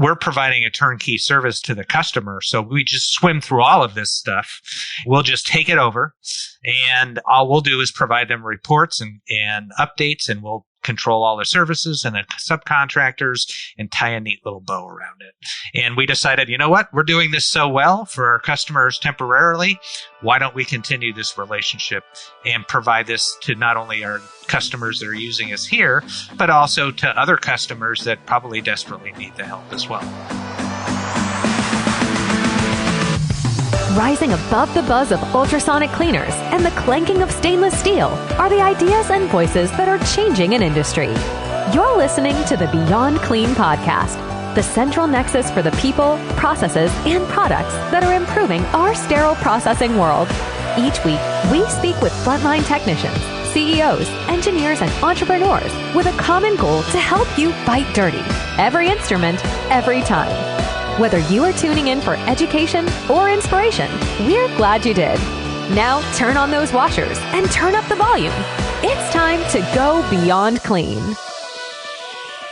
we're providing a turnkey service to the customer. So we just swim through all of this stuff. We'll just take it over, and all we'll do is provide them reports and updates, and we'll control all the services and the subcontractors and tie a neat little bow around it. And we decided, you know what? We're doing this so well for our customers temporarily. Why don't we continue this relationship and provide this to not only our customers that are using us here, but also to other customers that probably desperately need the help as well. Rising above the buzz of ultrasonic cleaners and the clanking of stainless steel are the ideas and voices that are changing an industry. You're listening to the Beyond Clean podcast, the central nexus for the people, processes, and products that are improving our sterile processing world. Each week, we speak with frontline technicians, CEOs, engineers, and entrepreneurs with a common goal to help you fight dirty. Every instrument, every time. Whether you are tuning in for education or inspiration, we're glad you did. Now turn on those washers and turn up the volume. It's time to go beyond clean.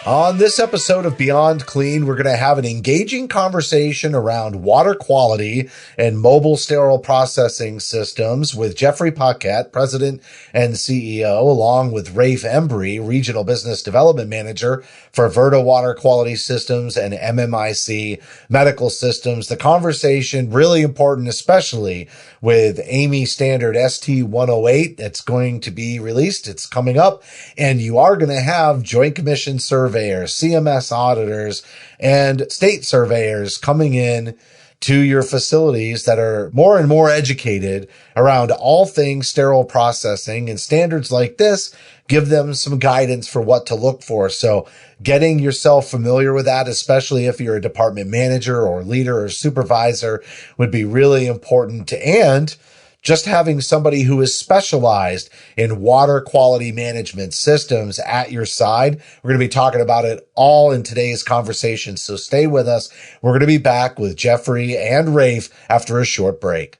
On this episode of Beyond Clean, we're going to have an engaging conversation around water quality and mobile sterile processing systems with Jeffrey Paquet, President and CEO, along with Rafe Hembree, Regional Business Development Manager for VERDA Water Quality Systems and mmic Medical Systems. The conversation really important, especially with AAMI standard ST108 that's going to be released. It's coming up, and you are going to have Joint Commission surveyors, CMS auditors, and state surveyors coming in to your facilities that are more and more educated around all things sterile processing, and standards like this give them some guidance for what to look for. So getting yourself familiar with that, especially if you're a department manager or leader or supervisor, would be really important. And just having somebody who is specialized in water quality management systems at your side. We're going to be talking about it all in today's conversation, so stay with us. We're going to be back with Jeffrey and Rafe after a short break.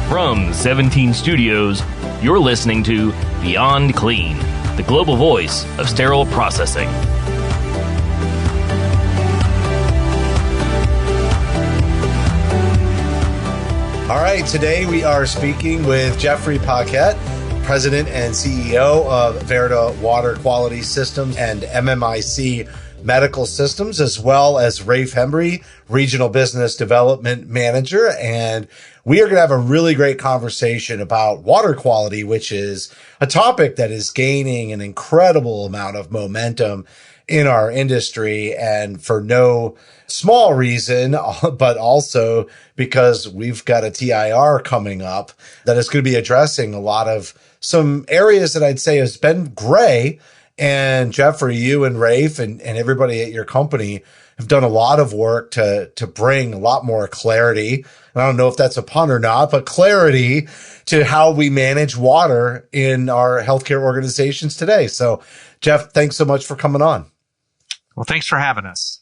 From 17 Studios, you're listening to Beyond Clean, the global voice of sterile processing. All right, today we are speaking with Jeffrey Paquet, President and CEO of VERDA Water Quality Systems and mmic Medical Systems, as well as Rafe Hembree, Regional Business Development Manager. And we are going to have a really great conversation about water quality, which is a topic that is gaining an incredible amount of momentum in our industry, and for no small reason, but also because we've got a TIR coming up that is going to be addressing a lot of some areas that I'd say has been gray. And Jeffrey, you and Rafe and everybody at your company have done a lot of work to bring a lot more clarity. I don't know if that's a pun or not, but clarity to how we manage water in our healthcare organizations today. So, Jeff, thanks so much for coming on. Well, thanks for having us.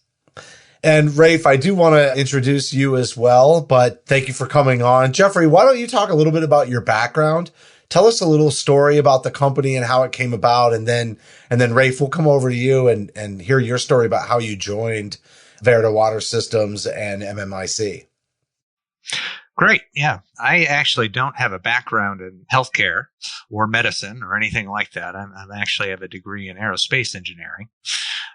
And Rafe, I do want to introduce you as well, but thank you for coming on. Jeffrey, why don't you talk a little bit about your background? Tell us a little story about the company and how it came about. And then Rafe, we'll come over to you and hear your story about how you joined VERDA Water Systems and mmic. Great. Yeah. I actually don't have a background in healthcare or medicine or anything like that. I actually have a degree in aerospace engineering,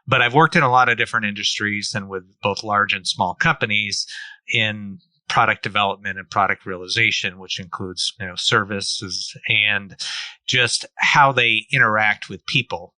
but I've worked in a lot of different industries and with both large and small companies in product development and product realization, which includes, services and just how they interact with people.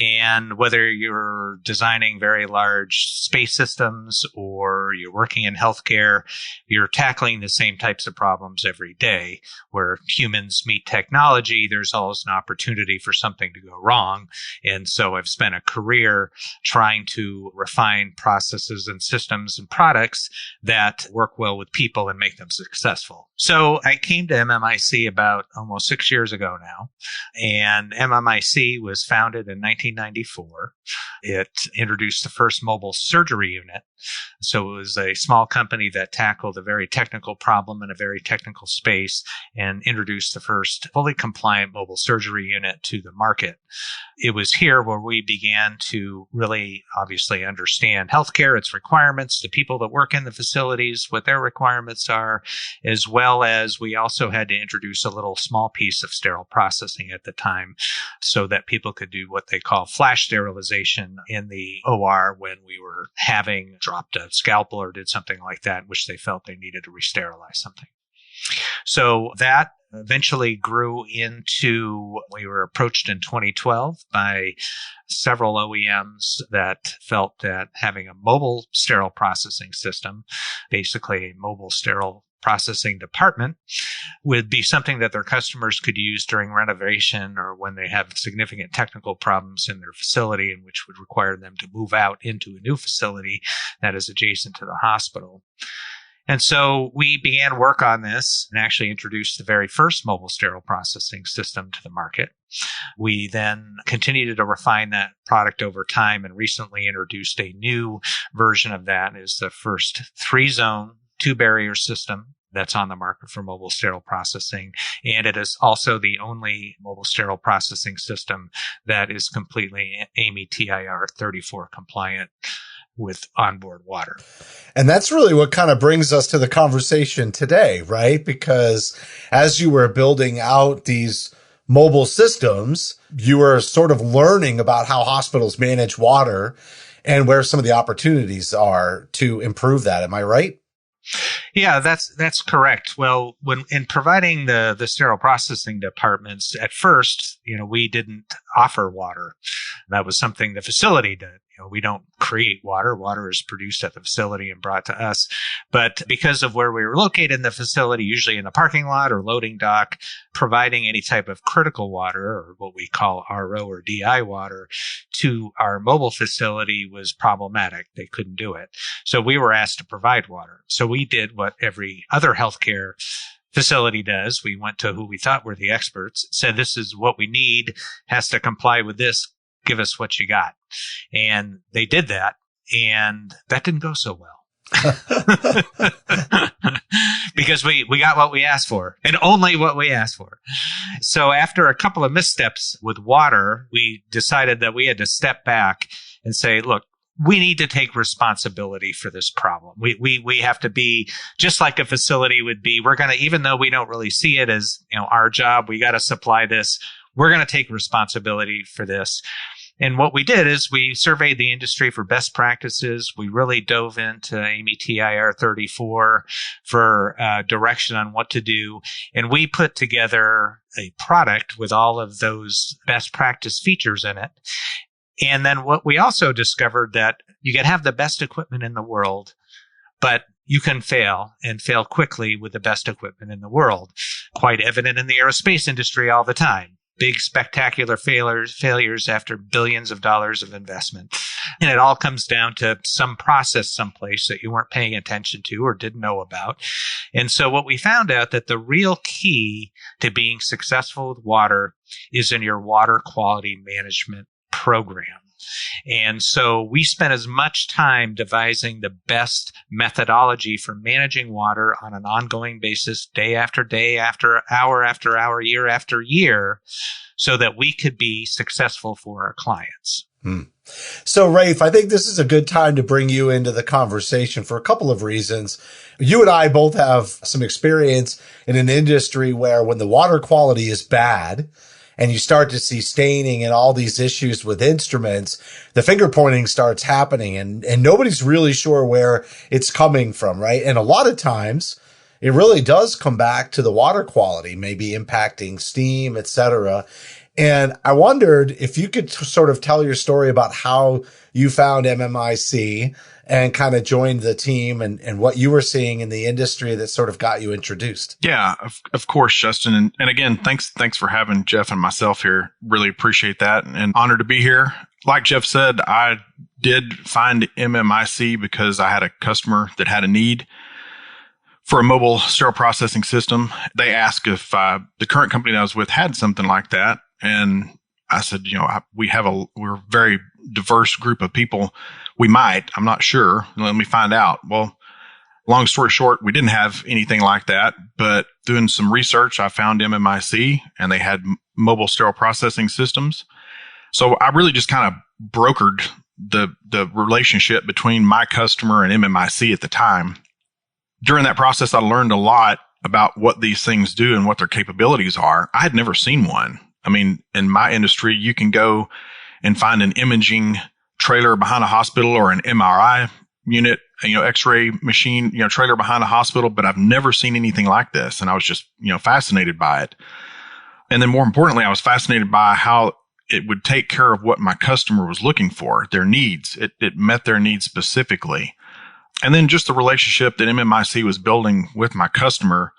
And whether you're designing very large space systems or you're working in healthcare, you're tackling the same types of problems every day. Where humans meet technology, there's always an opportunity for something to go wrong. And so I've spent a career trying to refine processes and systems and products that work well with people and make them successful. So I came to mmic about almost 6 years ago now. now. And MMIC was founded in 1994. It introduced the first mobile surgery unit. So it was a small company that tackled a very technical problem in a very technical space and introduced the first fully compliant mobile surgery unit to the market. It was here where we began to really obviously understand healthcare, its requirements, the people that work in the facilities, what their requirements are, as well as we also had to introduce a little small piece of sterile processing at the time so that people could do what they call flash sterilization in the OR when we were having dropped a scalpel or did something like that, which they felt they needed to re-sterilize something. So that eventually grew into, we were approached in 2012 by several OEMs that felt that having a mobile sterile processing system, basically a mobile sterile processing department, would be something that their customers could use during renovation or when they have significant technical problems in their facility, and which would require them to move out into a new facility that is adjacent to the hospital. And so we began work on this and actually introduced the very first mobile sterile processing system to the market. We then continued to refine that product over time and recently introduced a new version of that. It's the first 3-zone, 2-barrier system that's on the market for mobile sterile processing. And it is also the only mobile sterile processing system that is completely AAMI TIR 34 compliant with onboard water. And that's really what kind of brings us to the conversation today, right? Because as you were building out these mobile systems, you were sort of learning about how hospitals manage water and where some of the opportunities are to improve that. Am I right? Yeah, that's correct. Well, when in providing the sterile processing departments, at first, we didn't offer water. That was something the facility did. We don't create water. Water is produced at the facility and brought to us. But because of where we were located in the facility, usually in the parking lot or loading dock, providing any type of critical water or what we call RO or DI water to our mobile facility was problematic. They couldn't do it. So we were asked to provide water. So we did what every other healthcare facility does. We went to who we thought were the experts, said, this is what we need, has to comply with this. Give us what you got. And they did that. And that didn't go so well. Because we got what we asked for and only what we asked for. So after a couple of missteps with water, we decided that we had to step back and say, look, we need to take responsibility for this problem. We have to be just like a facility would be. We're going to, even though we don't really see it as, our job, we got to supply this. We're going to take responsibility for this. And what we did is we surveyed the industry for best practices. We really dove into AAMI TIR 34 for direction on what to do. And we put together a product with all of those best practice features in it. And then what we also discovered that you can have the best equipment in the world, but you can fail and fail quickly with the best equipment in the world. Quite evident in the aerospace industry all the time. Big spectacular failures after billions of dollars of investment. And it all comes down to some process someplace that you weren't paying attention to or didn't know about. And so what we found out that the real key to being successful with water is in your water quality management program. And so we spent as much time devising the best methodology for managing water on an ongoing basis, day after day, after hour, year after year, so that we could be successful for our clients. So, Rafe, I think this is a good time to bring you into the conversation for a couple of reasons. You and I both have some experience in an industry where when the water quality is bad, and you start to see staining and all these issues with instruments, the finger pointing starts happening and nobody's really sure where it's coming from, right? And a lot of times it really does come back to the water quality, maybe impacting steam, etc. And I wondered if you could sort of tell your story about how you found MMIC and kind of joined the team and what you were seeing in the industry that sort of got you introduced. Yeah, of course, Justin. And again, thanks for having Jeff and myself here. Really appreciate that and honored to be here. Like Jeff said, I did find MMIC because I had a customer that had a need for a mobile sterile processing system. They asked if the current company that I was with had something like that. And I said, we're a very diverse group of people. We might, I'm not sure. Let me find out. Well, long story short, we didn't have anything like that, but doing some research, I found MMIC and they had mobile sterile processing systems. So I really just kind of brokered the relationship between my customer and MMIC at the time. During that process, I learned a lot about what these things do and what their capabilities are. I had never seen one. I mean, in my industry, you can go and find an imaging trailer behind a hospital or an MRI unit, X-ray machine, trailer behind a hospital, but I've never seen anything like this. And I was just, fascinated by it. And then more importantly, I was fascinated by how it would take care of what my customer was looking for, their needs. It met their needs specifically. And then just the relationship that MMIC was building with my customer.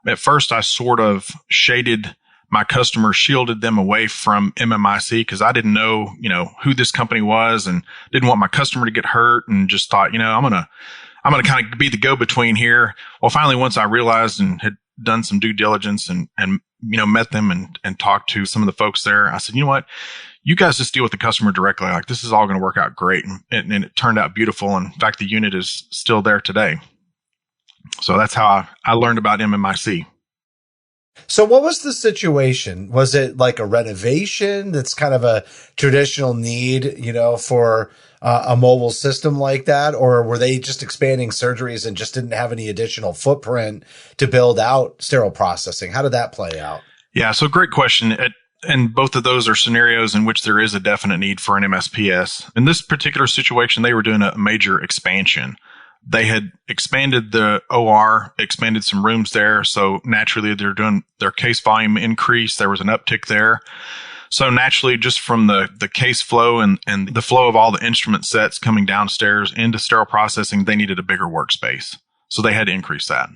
At first, I sort of shaded my customer, shielded them away from MMIC because I didn't know, who this company was and didn't want my customer to get hurt, and just thought, I'm going to kind of be the go-between here. Well, finally, once I realized and had done some due diligence and met them and talked to some of the folks there, I said, you know what? You guys just deal with the customer directly. Like, this is all going to work out great. And it turned out beautiful. And in fact, the unit is still there today. So that's how I learned about MMIC. So what was the situation? Was it like a renovation that's kind of a traditional need, for a mobile system like that? Or were they just expanding surgeries and just didn't have any additional footprint to build out sterile processing? How did that play out? Yeah, so great question. And both of those are scenarios in which there is a definite need for an MSPS. In this particular situation, they were doing a major expansion. They had expanded the OR, expanded some rooms there. So naturally, they're doing their case volume increase. There was an uptick there. So naturally, just from the case flow and the flow of all the instrument sets coming downstairs into sterile processing, they needed a bigger workspace. So they had to increase that.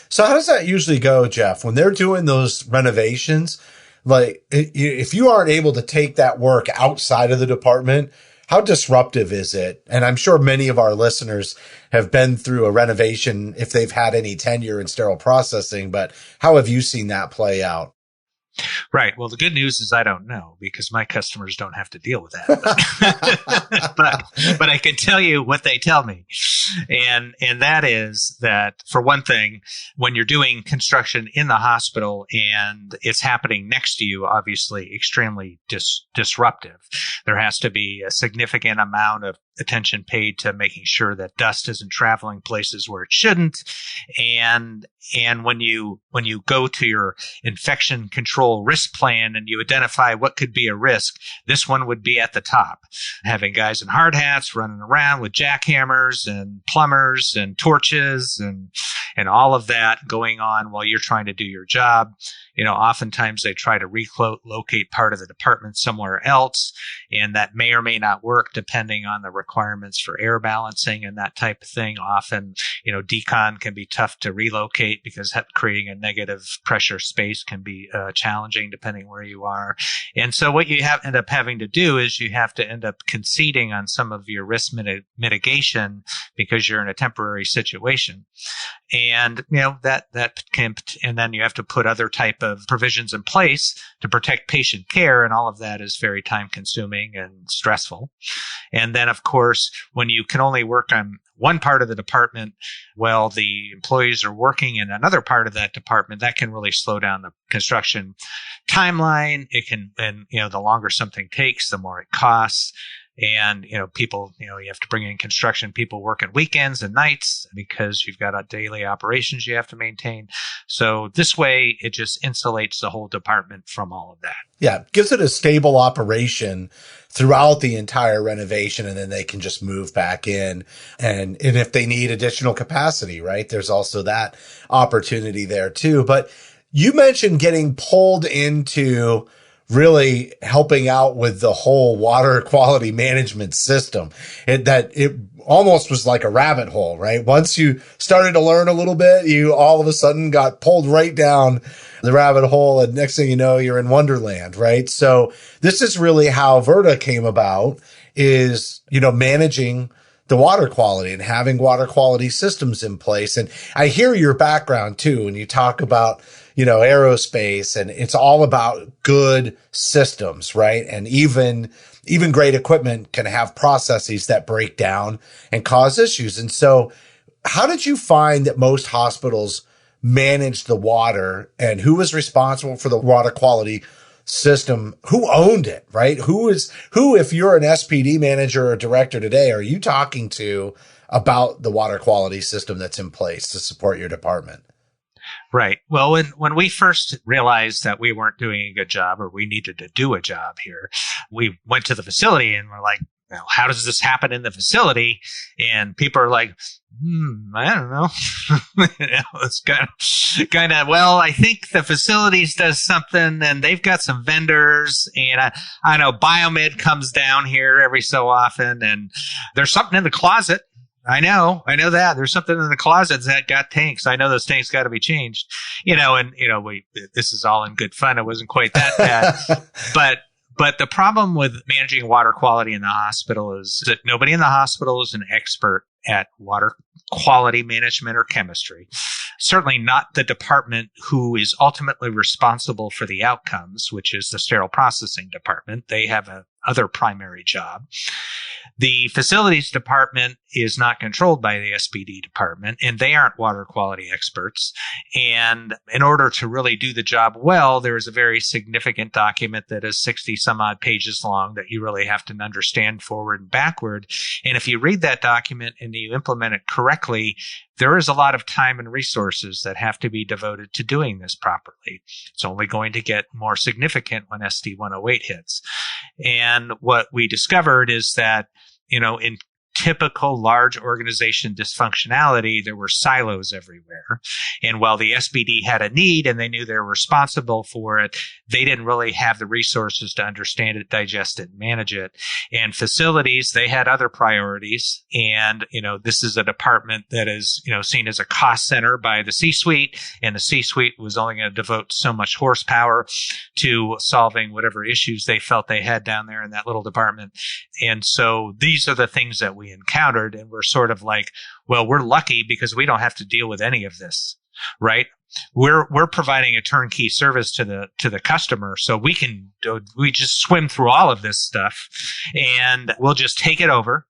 So how does that usually go, Jeff? When they're doing those renovations, like if you aren't able to take that work outside of the department, how disruptive is it? And I'm sure many of our listeners have been through a renovation if they've had any tenure in sterile processing, but how have you seen that play out? Right. Well, the good news is I don't know because my customers don't have to deal with that. But I can tell you what they tell me. And that is that, for one thing, when you're doing construction in the hospital and it's happening next to you, obviously extremely disruptive. There has to be a significant amount of attention paid to making sure that dust isn't traveling places where it shouldn't. And when you go to your infection control risk plan and you identify what could be a risk, this one would be at the top. Having guys in hard hats running around with jackhammers and plumbers and torches and all of that going on while you're trying to do your job. Oftentimes they try to relocate part of the department somewhere else, and that may or may not work depending on the requirements for air balancing and that type of thing. Often, decon can be tough to relocate because creating a negative pressure space can be challenging depending where you are. And so what you end up having to do is you have to end up conceding on some of your risk mitigation because you're in a temporary situation. And, that can, and then you have to put other type of provisions in place to protect patient care. And all of that is very time consuming and stressful. And then, of course, when you can only work on one part of the department while the employees are working in another part of that department, that can really slow down the construction timeline. It can, and, the longer something takes, the more it costs. And, people, you have to bring in construction people working weekends and nights because you've got daily operations you have to maintain. So this way, it just insulates the whole department from all of that. Yeah. Gives it a stable operation throughout the entire renovation, and then they can just move back in. And if they need additional capacity, right, there's also that opportunity there too. But you mentioned getting pulled into really helping out with the whole water quality management system. It almost was like a rabbit hole, right? Once you started to learn a little bit, you all of a sudden got pulled right down the rabbit hole. And next thing you know, you're in Wonderland, right? So this is really how VERDA came about, is, managing the water quality and having water quality systems in place. And I hear your background too, when you talk about, aerospace, and it's all about good systems, right? And even great equipment can have processes that break down and cause issues. And so how did you find that most hospitals managed the water, and who was responsible for the water quality system? Who owned it, right? Who, if you're an SPD manager or director today, are you talking to about the water quality system that's in place to support your department? Right. Well, when we first realized that we weren't doing a good job, or we needed to do a job here, we went to the facility and we're like, well, how does this happen in the facility? And people are like, I don't know. It's kind of, well, I think the facilities does something, and they've got some vendors, and I know Biomed comes down here every so often, and there's something in the closet. I know that there's something in the closet that got tanks. I know those tanks got to be changed, this is all in good fun. It wasn't quite that bad, but the problem with managing water quality in the hospital is that nobody in the hospital is an expert at water quality management or chemistry. Certainly not the department who is ultimately responsible for the outcomes, which is the sterile processing department. They have other primary job. The facilities department is not controlled by the SPD department, and they aren't water quality experts. And in order to really do the job well, there is a very significant document that is 60 some odd pages long that you really have to understand forward and backward. And if you read that document and you implement it correctly, there is a lot of time and resources that have to be devoted to doing this properly. It's only going to get more significant when SD 108 hits. And what we discovered is that, in typical large organization dysfunctionality, there were silos everywhere. And while the SPD had a need and they knew they were responsible for it, they didn't really have the resources to understand it, digest it, and manage it. And facilities, they had other priorities. And, this is a department that is, seen as a cost center by the C-suite. And the C-suite was only going to devote so much horsepower to solving whatever issues they felt they had down there in that little department. And so these are the things that we encountered, and we're sort of like, well, we're lucky because we don't have to deal with any of this, right? We're providing a turnkey service to the customer, so we just swim through all of this stuff, and we'll just take it over,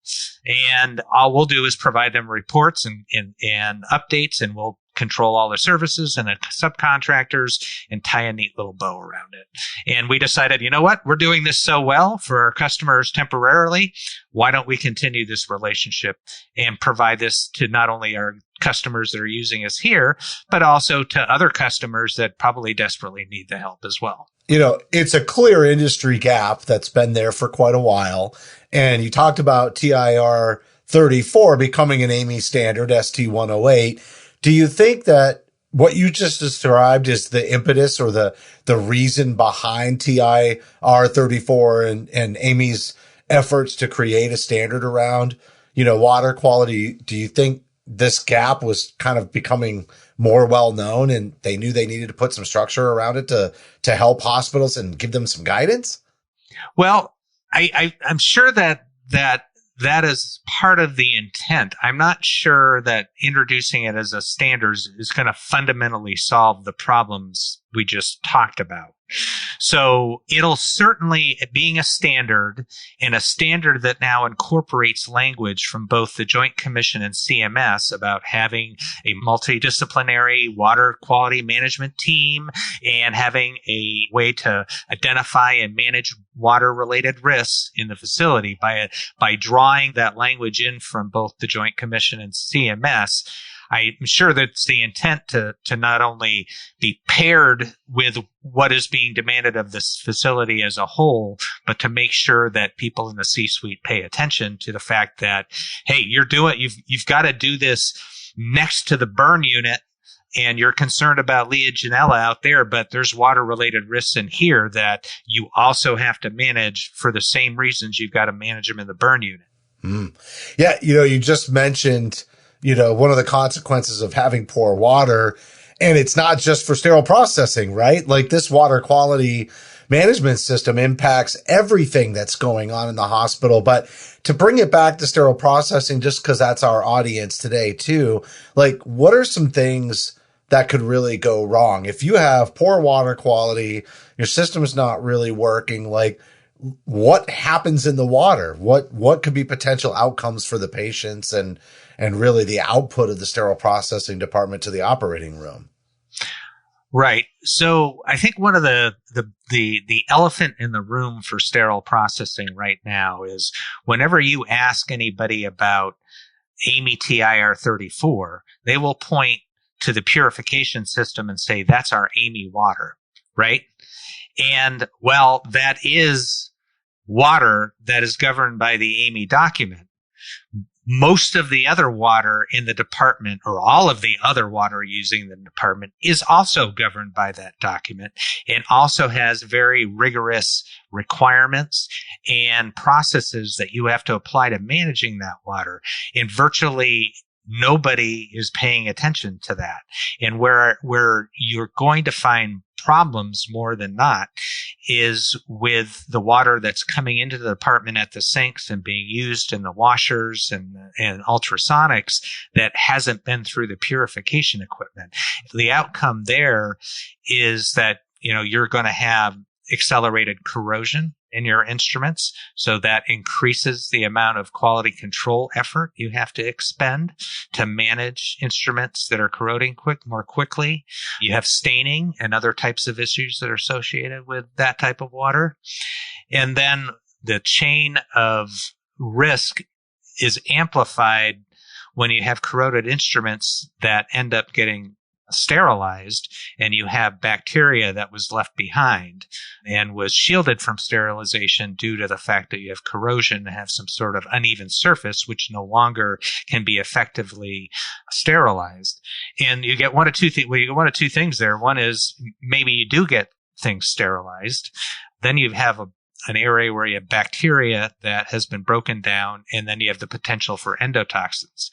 and all we'll do is provide them reports and updates, and we'll control all the services and the subcontractors and tie a neat little bow around it. And we decided, you know what? We're doing this so well for our customers temporarily. Why don't we continue this relationship and provide this to not only our customers that are using us here, but also to other customers that probably desperately need the help as well. It's a clear industry gap that's been there for quite a while. And you talked about TIR 34 becoming an AMI standard, ST 108. Do you think that what you just described is the impetus or the reason behind TIR 34 and AMI's efforts to create a standard around, water quality? Do you think this gap was kind of becoming more well known and they knew they needed to put some structure around it to help hospitals and give them some guidance? Well, I'm sure that is part of the intent. I'm not sure that introducing it as a standard is going to fundamentally solve the problems we just talked about. So it'll certainly, being a standard, and a standard that now incorporates language from both the Joint Commission and CMS about having a multidisciplinary water quality management team and having a way to identify and manage water-related risks in the facility by drawing that language in from both the Joint Commission and CMS. I'm sure that's the intent to not only be paired with what is being demanded of this facility as a whole, but to make sure that people in the C-suite pay attention to the fact that, hey, you've got to do this next to the burn unit, and you're concerned about Legionella out there, but there's water-related risks in here that you also have to manage for the same reasons you've got to manage them in the burn unit. Yeah, you just mentioned one of the consequences of having poor water, and it's not just for sterile processing, right? Like this water quality management system impacts everything that's going on in the hospital. But to bring it back to sterile processing, just because that's our audience today too, like what are some things that could really go wrong? If you have poor water quality, your system is not really working, like what happens in the water? What could be potential outcomes for the patients and really the output of the sterile processing department to the operating room? Right. So I think one of the elephant in the room for sterile processing right now is whenever you ask anybody about AMI TIR 34, they will point to the purification system and say, that's our AMI water, right? And well, that is water that is governed by the AMI document. Most of the other water in the department, or all of the other water using the department, is also governed by that document and also has very rigorous requirements and processes that you have to apply to managing that water. And virtually nobody is paying attention to that. And where you're going to find problems more than not is with the water that's coming into the department at the sinks and being used in the washers and ultrasonics that hasn't been through the purification equipment. The outcome there is that, you're going to have accelerated corrosion in your instruments. So that increases the amount of quality control effort you have to expend to manage instruments that are corroding more quickly. You have staining and other types of issues that are associated with that type of water. And then the chain of risk is amplified when you have corroded instruments that end up getting sterilized and you have bacteria that was left behind and was shielded from sterilization due to the fact that you have corrosion and have some sort of uneven surface which no longer can be effectively sterilized. And you get one of two things there. One is maybe you do get things sterilized. Then you have an area where you have bacteria that has been broken down, and then you have the potential for endotoxins.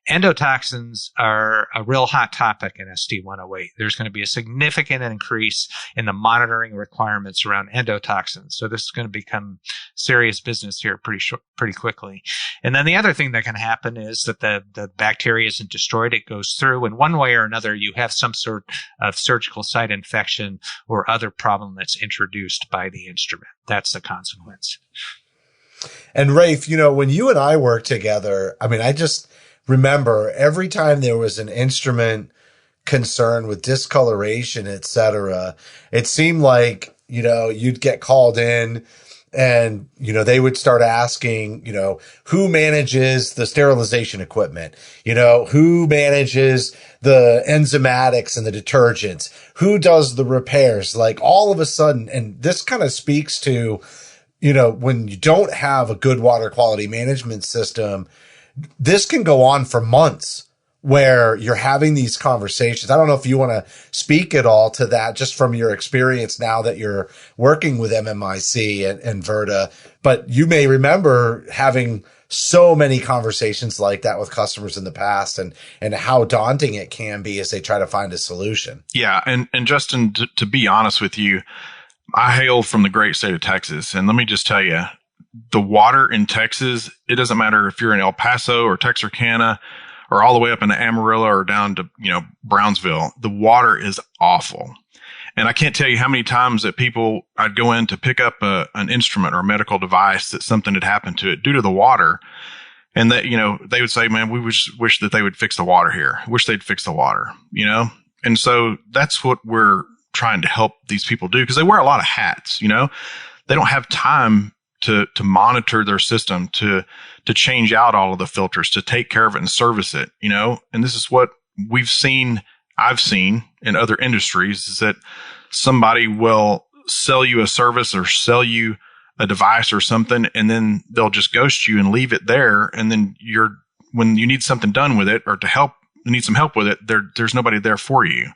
Endotoxins are a real hot topic in SD108. There's going to be a significant increase in the monitoring requirements around endotoxins. So this is going to become serious business here pretty quickly. And then the other thing that can happen is that the bacteria isn't destroyed. It goes through, and one way or another, you have some sort of surgical site infection or other problem that's introduced by the instrument. That's the consequence. And Rafe, when you and I work together, I just remember every time there was an instrument concern with discoloration, et cetera, it seemed like, you'd get called in and, they would start asking, who manages the sterilization equipment? Who manages the enzymatics and the detergents? Who does the repairs? Like all of a sudden, and this kind of speaks to, when you don't have a good water quality management system, this can go on for months where you're having these conversations. I don't know if you want to speak at all to that just from your experience now that you're working with MMIC and VERDA, but you may remember having so many conversations like that with customers in the past and how daunting it can be as they try to find a solution. Yeah. And Justin, to be honest with you, I hail from the great state of Texas. And let me just tell you, the water in Texas, it doesn't matter if you're in El Paso or Texarkana or all the way up into Amarillo or down to, Brownsville, the water is awful. And I can't tell you how many times that I'd go in to pick up an instrument or a medical device that something had happened to it due to the water. And that, they would say, man, we wish that they would fix the water here. Wish they'd fix the water, And so that's what we're trying to help these people do because they wear a lot of hats, They don't have time to monitor their system, to change out all of the filters, to take care of it and service it, and this is what I've seen in other industries is that somebody will sell you a service or sell you a device or something, and then they'll just ghost you and leave it there. And then when you need something done with it or need some help with it, there's nobody there for you.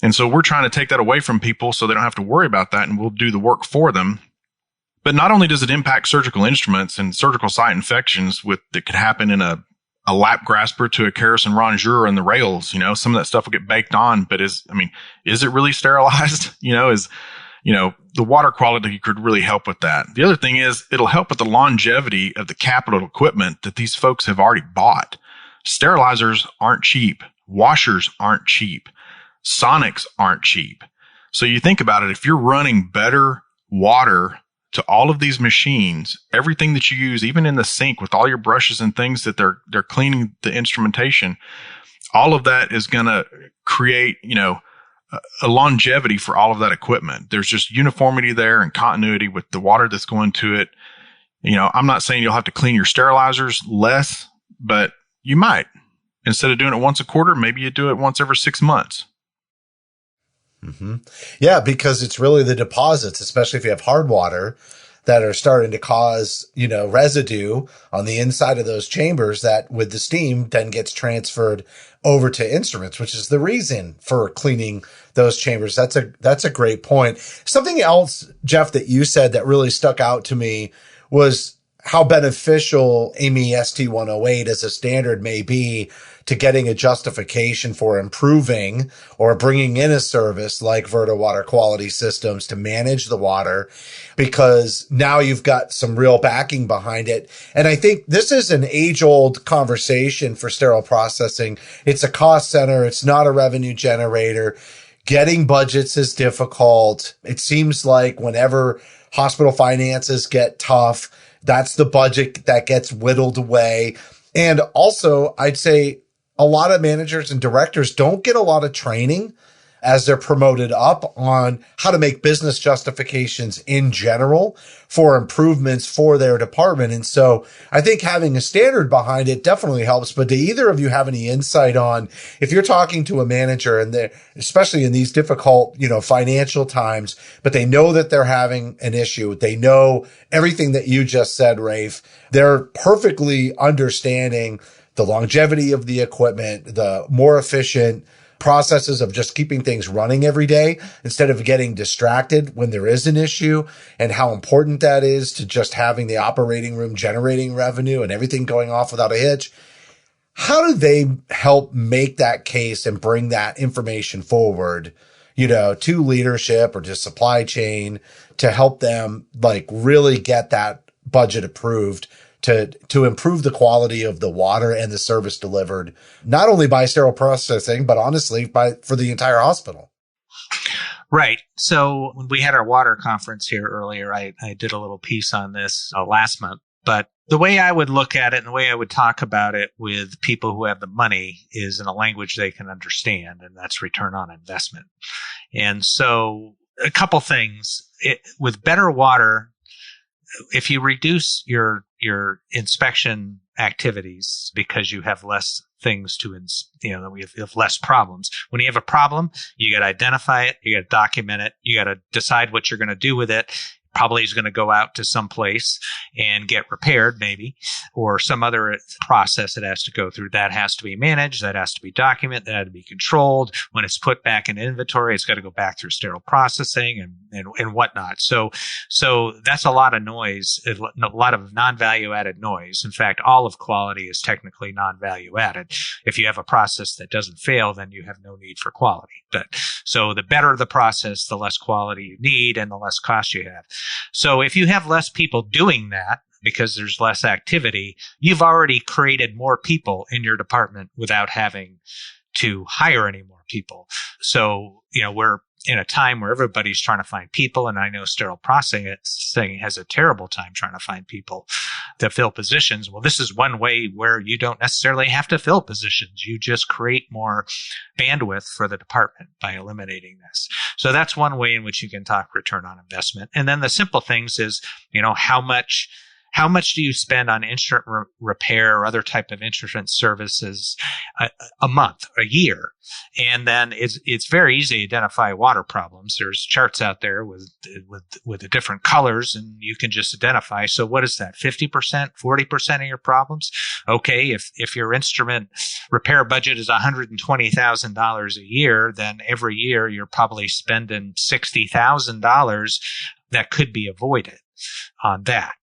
And so we're trying to take that away from people so they don't have to worry about that, and we'll do the work for them. But not only does it impact surgical instruments and surgical site infections that could happen in a lap grasper to a kerosene rongeur in the rails, some of that stuff will get baked on, but is it really sterilized? the water quality could really help with that. The other thing is it'll help with the longevity of the capital equipment that these folks have already bought. Sterilizers aren't cheap. Washers aren't cheap. Sonics aren't cheap. So you think about it, if you're running better water to all of these machines, everything that you use, even in the sink with all your brushes and things that they're cleaning the instrumentation, all of that is going to create, a longevity for all of that equipment. There's just uniformity there and continuity with the water that's going to it. I'm not saying you'll have to clean your sterilizers less, but you might. Instead of doing it once a quarter, maybe you do it once every 6 months. Mm-hmm. Yeah, because it's really the deposits, especially if you have hard water, that are starting to cause, residue on the inside of those chambers that with the steam then gets transferred over to instruments, which is the reason for cleaning those chambers. That's a great point. Something else, Jeff, that you said that really stuck out to me was how beneficial AMI ST108 as a standard may be to getting a justification for improving or bringing in a service like VERDA Water Quality Systems to manage the water, because now you've got some real backing behind it. And I think this is an age-old conversation for sterile processing. It's a cost center. It's not a revenue generator. Getting budgets is difficult. It seems like whenever hospital finances get tough, that's the budget that gets whittled away. And also, I'd say a lot of managers and directors don't get a lot of training as they're promoted up on how to make business justifications in general for improvements for their department. And so I think having a standard behind it definitely helps. But do either of you have any insight on, if you're talking to a manager and they're, especially in these difficult, financial times, but they know that they're having an issue. They know everything that you just said, Rafe. They're perfectly understanding the longevity of the equipment, the more efficient processes of just keeping things running every day instead of getting distracted when there is an issue, and how important that is to just having the operating room generating revenue and everything going off without a hitch. How do they help make that case and bring that information forward, to leadership or to supply chain to help them really get that budget approved to improve the quality of the water and the service delivered, not only by sterile processing, but honestly for the entire hospital? Right. So when we had our water conference here earlier, I did a little piece on this last month. But the way I would look at it and the way I would talk about it with people who have the money is in a language they can understand, and that's return on investment. And so a couple things. With better water, if you reduce your inspection activities because you have less things we have less problems. When you have a problem, you got to identify it, you got to document it, you got to decide what you're going to do with it. Probably is going to go out to some place and get repaired, maybe, or some other process it has to go through. That has to be managed. That has to be documented. That has to be controlled. When it's put back in inventory, it's got to go back through sterile processing and whatnot. So that's a lot of noise, a lot of non-value added noise. In fact, all of quality is technically non-value added. If you have a process that doesn't fail, then you have no need for quality. So the better the process, the less quality you need and the less cost you have. So if you have less people doing that because there's less activity, you've already created more people in your department without having to hire any more people. So, we're in a time where everybody's trying to find people. And I know sterile processing has a terrible time trying to find people to fill positions. Well, this is one way where you don't necessarily have to fill positions. You just create more bandwidth for the department by eliminating this. So that's one way in which you can talk return on investment. And then the simple things is, how much do you spend on instrument repair or other type of instrument services a month, a year? And then it's very easy to identify water problems. There's charts out there with the different colors, and you can just identify. So what is that? 50%, 40% of your problems? Okay. If your instrument repair budget is $120,000 a year, then every year you're probably spending $60,000 that could be avoided on that.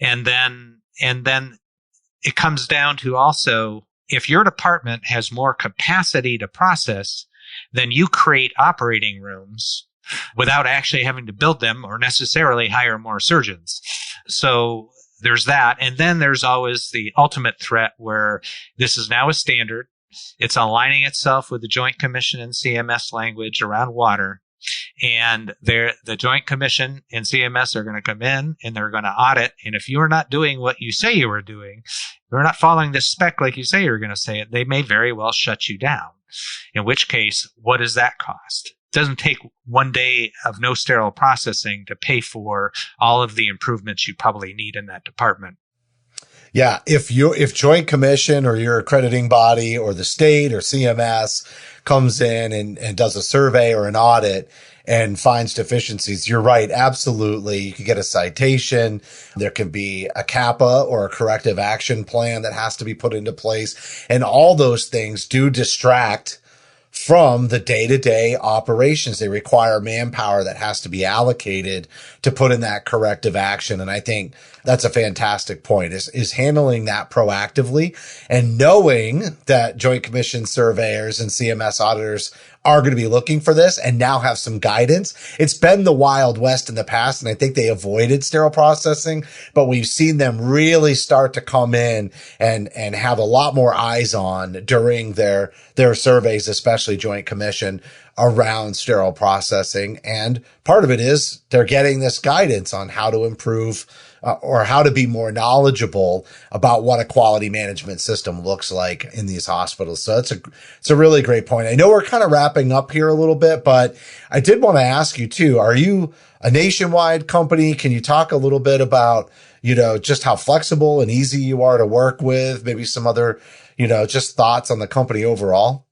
And then it comes down to also, if your department has more capacity to process, then you create operating rooms without actually having to build them or necessarily hire more surgeons. So there's that. And then there's always the ultimate threat where this is now a standard. It's aligning itself with the Joint Commission and CMS language around water. And the Joint Commission and CMS are going to come in and they're going to audit. And if you're not doing what you say you were doing, you're not following this spec like you say you're going to say it, they may very well shut you down. In which case, what does that cost? It doesn't take one day of no sterile processing to pay for all of the improvements you probably need in that department. Yeah. If Joint Commission or your accrediting body or the state or CMS comes in and does a survey or an audit and finds deficiencies, you're right. Absolutely. You could get a citation. There can be a CAPA or a corrective action plan that has to be put into place. And all those things do distract from the day-to-day operations. They require manpower that has to be allocated to put in that corrective action. And I think that's a fantastic point, is handling that proactively and knowing that Joint Commission surveyors and CMS auditors are going to be looking for this and now have some guidance. It's been the Wild West in the past, and I think they avoided sterile processing, but we've seen them really start to come in and have a lot more eyes on during their surveys, especially Joint Commission, around sterile processing. And part of it is they're getting this guidance on how to improve or how to be more knowledgeable about what a quality management system looks like in these hospitals. So it's a really great point. I know we're kind of wrapping up here a little bit, but I did want to ask you too, are you a nationwide company? Can you talk a little bit about, just how flexible and easy you are to work with? Maybe some other, just thoughts on the company overall?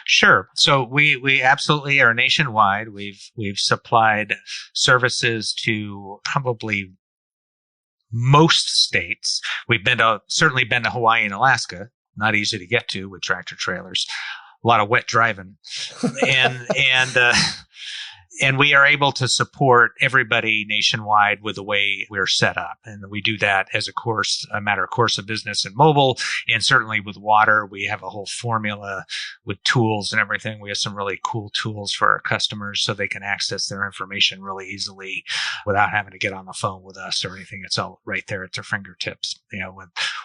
Sure. So we absolutely are nationwide. We've supplied services to probably most states. We've certainly been to Hawaii and Alaska. Not easy to get to with tractor trailers. A lot of wet driving, and we are able to support everybody nationwide with the way we're set up. And we do that as a matter of course of business and mobile. And certainly with water, we have a whole formula with tools and everything. We have some really cool tools for our customers so they can access their information really easily without having to get on the phone with us or anything. It's all right there at their fingertips.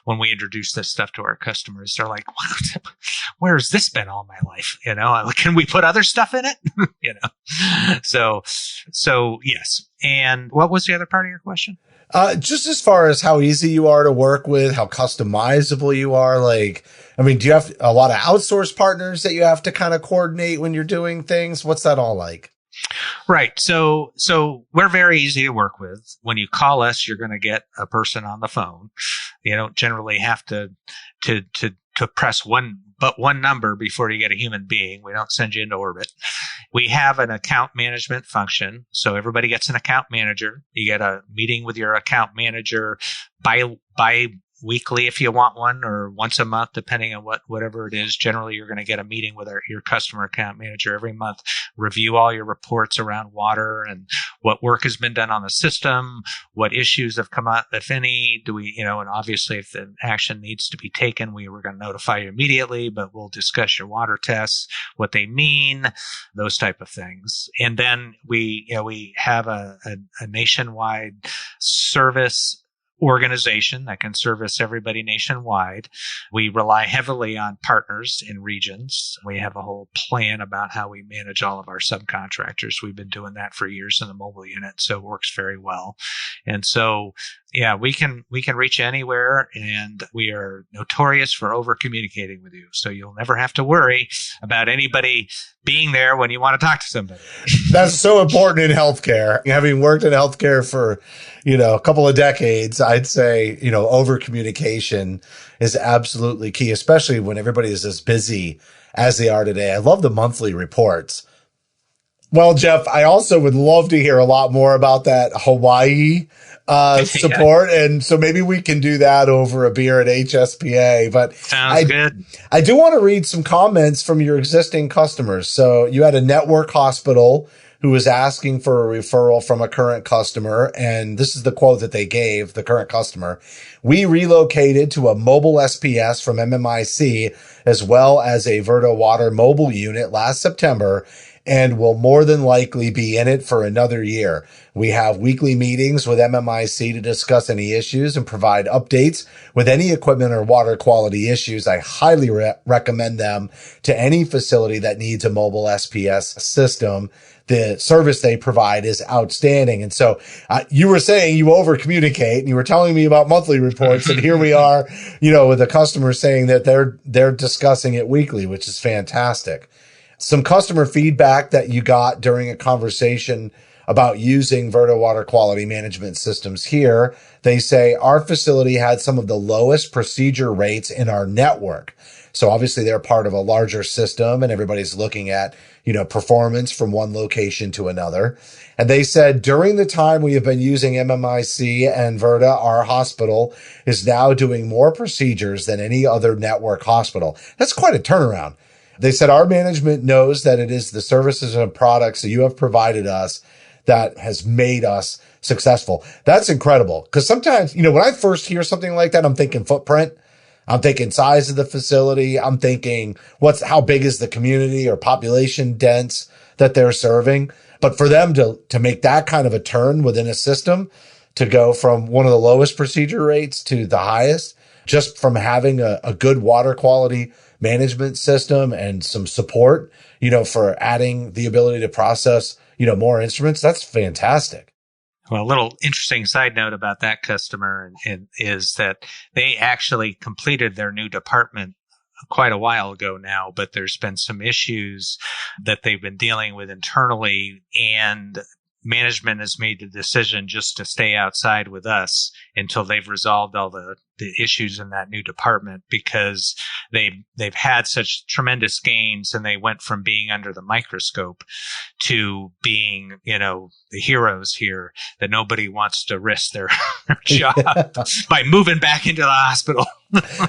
When we introduce this stuff to our customers, they're like, where has this been all my life? Can we put other stuff in it? So yes. And what was the other part of your question? Just as far as how easy you are to work with, how customizable you are. Do you have a lot of outsourced partners that you have to kind of coordinate when you're doing things? What's that all like? Right. So we're very easy to work with. When you call us, you're going to get a person on the phone. You don't generally have to press one number before you get a human being. We don't send you into orbit. We have an account management function. So everybody gets an account manager. You get a meeting with your account manager bi-weekly if you want one, or once a month, depending on whatever it is. Generally, you're going to get a meeting with your customer account manager every month, review all your reports around water and what work has been done on the system, what issues have come up, if any. Do we, and obviously if the action needs to be taken, we're going to notify you immediately, but we'll discuss your water tests, what they mean, those type of things. And then we have a nationwide service organization that can service everybody nationwide. We rely heavily on partners in regions. We have a whole plan about how we manage all of our subcontractors. We've been doing that for years in the mobile unit, so it works very well. And so, yeah, we can reach anywhere, and we are notorious for over communicating with you. So you'll never have to worry about anybody being there when you want to talk to somebody. That's so important in healthcare. Having worked in healthcare for, a couple of decades, I'd say, over communication is absolutely key, especially when everybody is as busy as they are today. I love the monthly reports. Well, Jeff, I also would love to hear a lot more about that Hawaii support. Yeah. And so maybe we can do that over a beer at HSPA. But sounds good. I do want to read some comments from your existing customers. So you had a network hospital who was asking for a referral from a current customer. And this is the quote that they gave the current customer. We relocated to a mobile SPS from MMIC as well as a VERDA Water mobile unit last September, and will more than likely be in it for another year. We have weekly meetings with MMIC to discuss any issues and provide updates with any equipment or water quality issues. I highly recommend them to any facility that needs a mobile SPS system. The service they provide is outstanding. And so you were saying you over communicate, and you were telling me about monthly reports, and here we are, with a customer saying that they're discussing it weekly, which is fantastic. Some customer feedback that you got during a conversation about using VERDA Water Quality Management Systems here. They say our facility had some of the lowest procedure rates in our network. So obviously they're part of a larger system, and everybody's looking at, performance from one location to another. And they said during the time we have been using MMIC and VERDA, our hospital is now doing more procedures than any other network hospital. That's quite a turnaround. They said our management knows that it is the services and products that you have provided us that has made us successful. That's incredible. Because sometimes, when I first hear something like that, I'm thinking footprint. I'm thinking size of the facility. I'm thinking how big is the community or population dense that they're serving. But for them to make that kind of a turn within a system, to go from one of the lowest procedure rates to the highest, just from having a good water quality management system and some support, for adding the ability to process, more instruments, that's fantastic. Well, a little interesting side note about that customer is that they actually completed their new department quite a while ago now, but there's been some issues that they've been dealing with internally, and management has made the decision just to stay outside with us until they've resolved all the issues in that new department, because they've had such tremendous gains, and they went from being under the microscope to being, the heroes here, that nobody wants to risk their job by moving back into the hospital.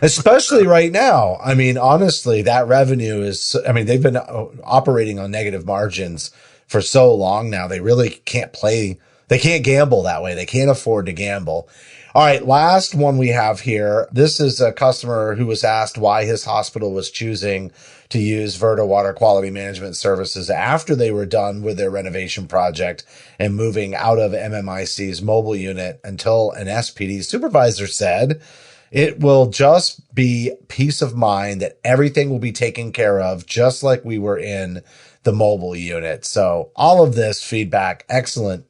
Especially right now. I mean, honestly, that revenue they've been operating on negative margins for so long now. They really can't they can't gamble that way. They can't afford to gamble. All right. Last one we have here. This is a customer who was asked why his hospital was choosing to use VERDA Water Quality Management Services after they were done with their renovation project and moving out of MMIC's mobile unit, until an SPD supervisor said, it will just be peace of mind that everything will be taken care of just like we were in the mobile unit. So all of this feedback, excellent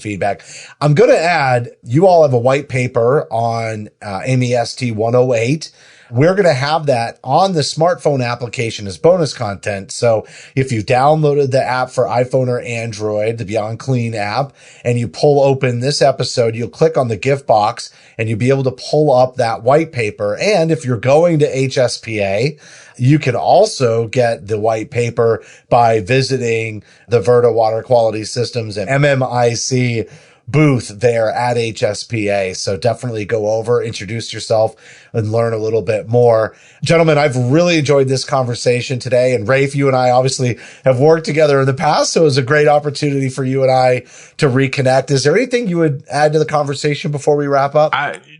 feedback. I'm going to add, you all have a white paper on MEST 108. We're going to have that on the smartphone application as bonus content. So if you downloaded the app for iPhone or Android, the Beyond Clean app, and you pull open this episode, you'll click on the gift box and you'll be able to pull up that white paper. And if you're going to HSPA, you can also get the white paper by visiting the VERDA Water Quality Systems and MMIC booth there at HSPA. So definitely go over, introduce yourself, and learn a little bit more. Gentlemen, I've really enjoyed this conversation today. And Rafe, you and I obviously have worked together in the past, so it was a great opportunity for you and I to reconnect. Is there anything you would add to the conversation before we wrap up?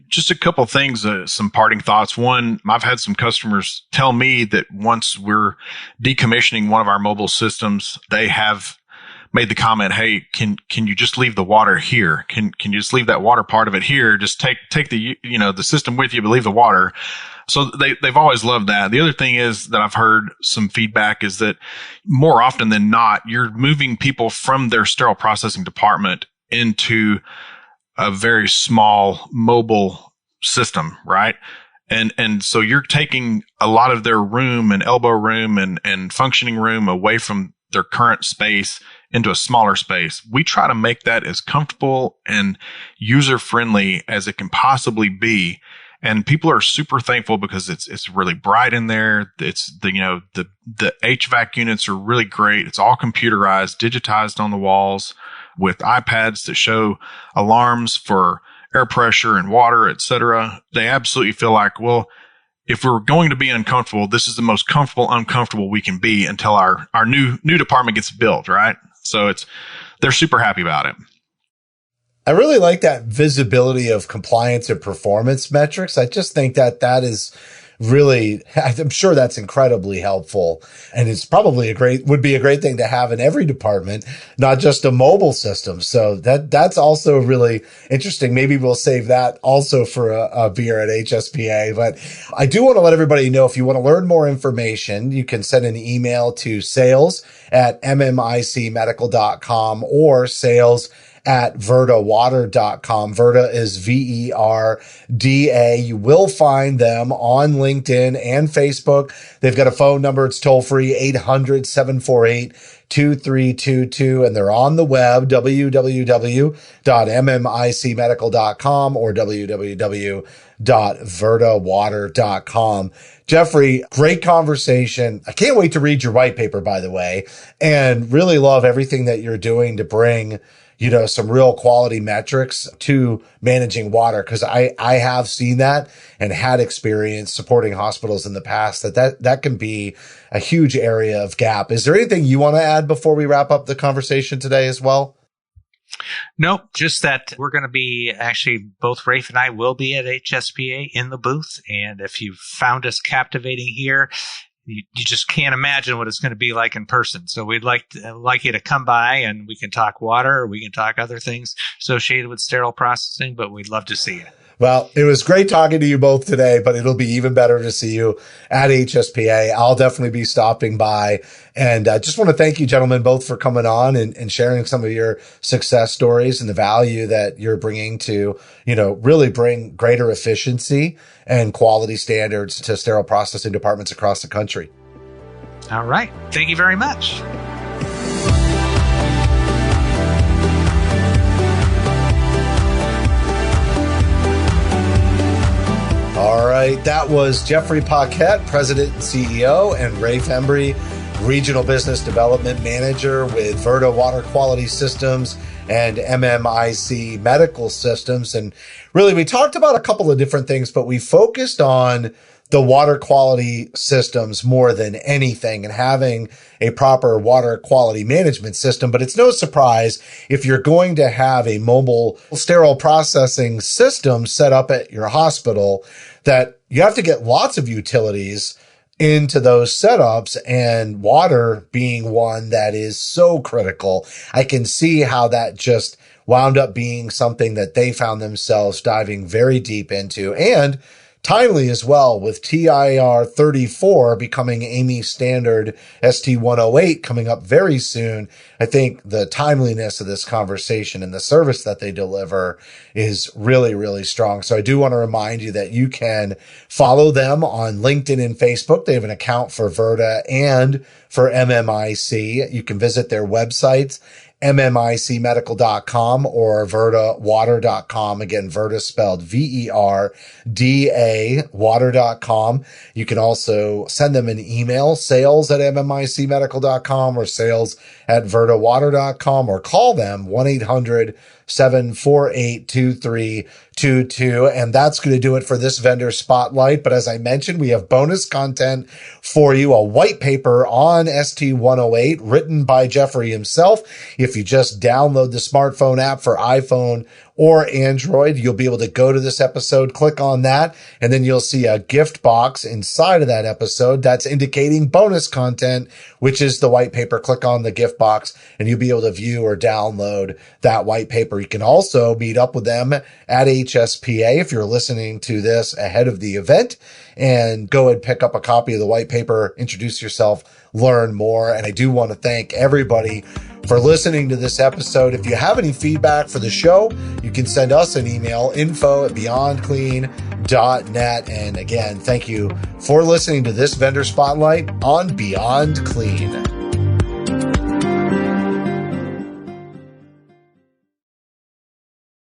Just a couple of things, some parting thoughts. One, I've had some customers tell me that once we're decommissioning one of our mobile systems, they have made the comment, hey, can you just leave the water here? Can you just leave that water part of it here? Just take the, the system with you, but leave the water. So they've always loved that. The other thing is that I've heard some feedback is that more often than not, you're moving people from their sterile processing department into a very small mobile system, right? And so you're taking a lot of their room and elbow room and functioning room away from their current space into a smaller space. We try to make that as comfortable and user friendly as it can possibly be. And people are super thankful because it's really bright in there. It's the HVAC units are really great. It's all computerized, digitized on the walls with iPads that show alarms for air pressure and water, etc. They absolutely feel like, well, if we're going to be uncomfortable, this is the most uncomfortable we can be until our new department gets built, right? So they're super happy about it. I really like that visibility of compliance and performance metrics. I just think that is really, I'm sure that's incredibly helpful. And it's probably would be a great thing to have in every department, not just a mobile system. So that's also really interesting. Maybe we'll save that also for a beer at HSPA. But I do want to let everybody know, if you want to learn more information, you can send an email to sales@mmicmedical.com or sales@verdawater.com. VERDA is VERDA. You will find them on LinkedIn and Facebook. They've got a phone number. It's toll free, 800-748-2322. And they're on the web, www.mmic.medical.com or www.verdawater.com. Jeffrey, great conversation. I can't wait to read your white paper, by the way, and really love everything that you're doing to bring, some real quality metrics to managing water. Cause I have seen that and had experience supporting hospitals in the past that can be a huge area of gap. Is there anything you want to add before we wrap up the conversation today as well? Nope, just that we're going to be both Rafe and I will be at HSPA in the booth. And if you found us captivating here, you just can't imagine what it's going to be like in person. So we'd like you to come by, and we can talk water, or we can talk other things associated with sterile processing, but we'd love to see you. Well, it was great talking to you both today, but it'll be even better to see you at HSPA. I'll definitely be stopping by. And I just want to thank you, gentlemen, both for coming on and sharing some of your success stories and the value that you're bringing to, really bring greater efficiency and quality standards to sterile processing departments across the country. All right. Thank you very much. All right, that was Jeffrey Paquet, President and CEO, and Rafe Hembree, Regional Business Development Manager with VERDA Water Quality Systems and mmic Medical Systems. And really, we talked about a couple of different things, but we focused on the water quality systems more than anything, and having a proper water quality management system. But it's no surprise, if you're going to have a mobile sterile processing system set up at your hospital, that you have to get lots of utilities into those setups, and water being one that is so critical. I can see how that just wound up being something that they found themselves diving very deep into, and timely as well, with TIR 34 becoming AAMI standard ST 108 coming up very soon. I think the timeliness of this conversation and the service that they deliver is really, really strong. So I do want to remind you that you can follow them on LinkedIn and Facebook. They have an account for VERDA and for MMIC. You can visit their websites, mmic.medical.com or verdawater.com. Again, VERDA spelled VERDA water.com. You can also send them an email, sales@mmicmedical.com or sales@verdawater.com, or call them 1-800-748-2322. And that's going to do it for this vendor spotlight. But as I mentioned, we have bonus content for you, a white paper on ST 108 written by Jeffrey himself. If you just download the smartphone app for iPhone or Android, you'll be able to go to this episode, click on that, and then you'll see a gift box inside of that episode that's indicating bonus content, which is the white paper. Click on the gift box and you'll be able to view or download that white paper. You can also meet up with them at HSPA if you're listening to this ahead of the event, and go and pick up a copy of the white paper, introduce yourself, learn more. And I do want to thank everybody for listening to this episode. If you have any feedback for the show, you can send us an email, info@beyondclean.net. And again, thank you for listening to this vendor spotlight on Beyond Clean.